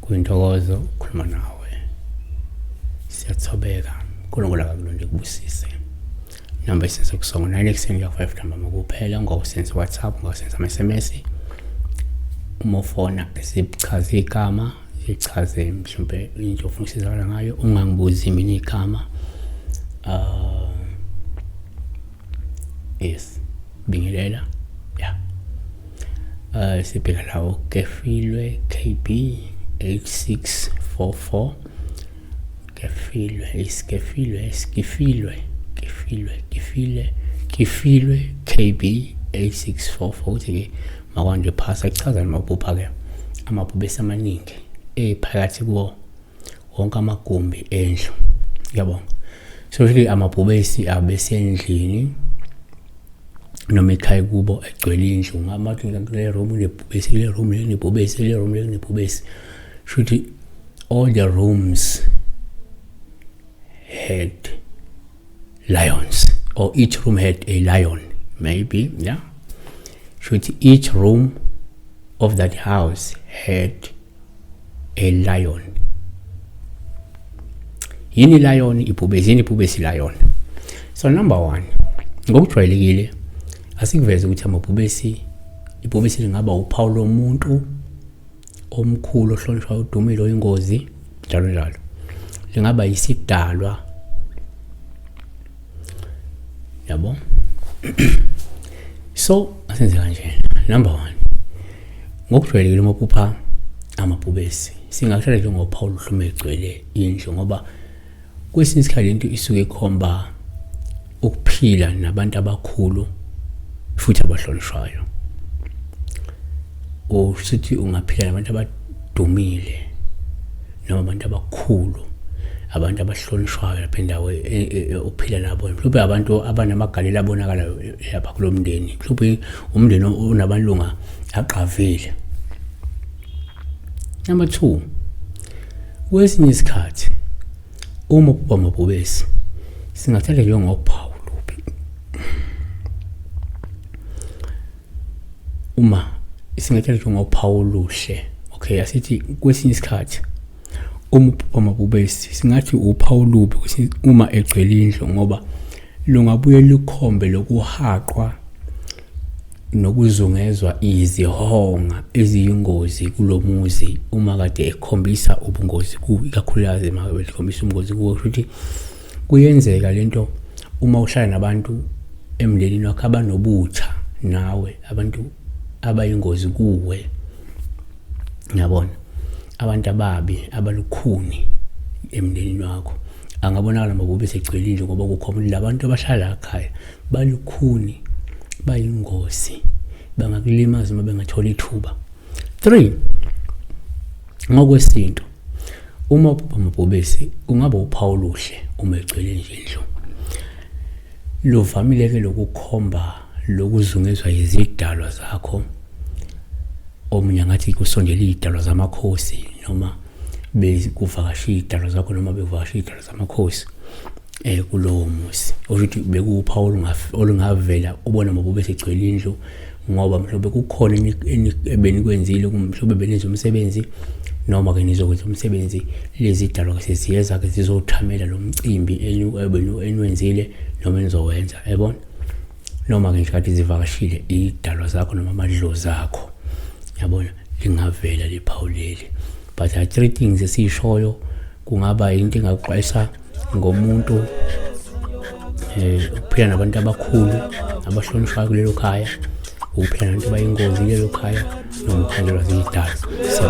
Kuyintokozo ukukhuluma nawe. Siyathobeka. uNkulunkulu akakulonde kubusise. Number isenze kusongo 9 ekseni ya 5 ntambama kuphela ngokusenza WhatsApp ngokusenza ama-SMS. Uma ufona sichaze igama, sichaze mhlawumbe into ofuna ukusizakala ngayo, ungangibuzi mina igama. Yes. Bingelela. Yeah. Sibheka lawo Kefilwe KB 8644. Kefilwe KB 8644 ukuthi ke makwande phasa kuchaza amabhubha ke amabhubha esamaningi phakathi kuwo wonke amagumbi endlu. Yabonga. So ke amabhubesi abesendlini noma ekhaya kubo egcwele indlu ngamathi le room lebhubesi le room lebhubesi le room lebhubesi. Should all the rooms had lions, or each room had a lion, maybe, yeah. Should each room of that house had a lion? Yini lion ibhubesi lion. So number 1, ngokujwayelekile asikuveze ukuthi amabhubesi ibhubesi lingaba uphawu lomuntu omkhulu ohlonishwa udumile oyingozi njalo njalo. Lingaba isidalwa. Yabo. So asenze kanje. Number 1, ngokujwayelekile amaphupha amabhubesi singahlala nje ngophawu luhlume egcwele indlu ngoba kwesinye isikhathi into isuke ikhomba ukuphila nabantu abakhulu futhi abahlonishwayo. Usithi ungaphila nabantu abadumile noma abantu abakhulu, abantu abahlonishwayo lapha endaweni uphila nabo. Mhlawumbe abantu abanamagalelo abonakala lapha kulo mndeni. Mhlawumbe umndeni onabalunga aqavile. Number 2, kwesinye isikhathi uma amabhubesi singathatha nje ngophawu lubi. Uma singathatha nje ngophawu luhle. Okay, asithi kwesinye isikhathi uma amabhubesi singathi uphawu lubi uma egcwele indlu ngoba lungabuye lukhombe lokuhaqwa nokuzungezwa izihonga eziyingozi kulomuzi uma kade ekhombisa ubungozi ikakhulukazi uma ekhombisa ubungozi kuwo. Futhi kuyenzeka lento uma uhlala nabantu emndenini wakho abanobutha nawe, abantu abayingozi kuwe. Ngiyabona abantu ababi abalukhuni emndenini wakho angabonakala amabhubesi egcwele indlu ngoba kukhomba labantu abahlala ekhaya balukhuni, bayingozi, bangakulimaza uma bengathola ithuba. 3, ngokwesinto uma amabhubesi ungaba uphawu luhle uma egcwele indlu. Luvamile ke lokukhomba lokuzungezwa izidalwa zakho. Omunye ngathi kusondela izidalwa zamakhosi noma bekuvakasha izidalwa zakho noma bekuvakasha izidalwa zamakhosi kulowo muzi. Ukuthi bekuphawu olungavela ubona amabhubesi egcwele indlu ngoba mhlawumbe kukhona ebenikwenzile, mhlawumbe benenza umsebenzi noma ke nizokwenza umsebenzi, lezi zidalwa ke seziyeza ke zizothamela lo mcimbi enwenzile noma enizowenza. Yabona? Noma ke nje zivakashile izidalwa zakho noma amadlozi akho. Yabona? Lingavela lephawu leli. But 3 things esishoyo kungaba into engaxwayisa ngomuntu ukuphila nabantu abakhulu abahlonishwayo kulelo khaya, ukuphila nabantu abayingozi kulelo khaya noma ukukhandelwa zidalwa. So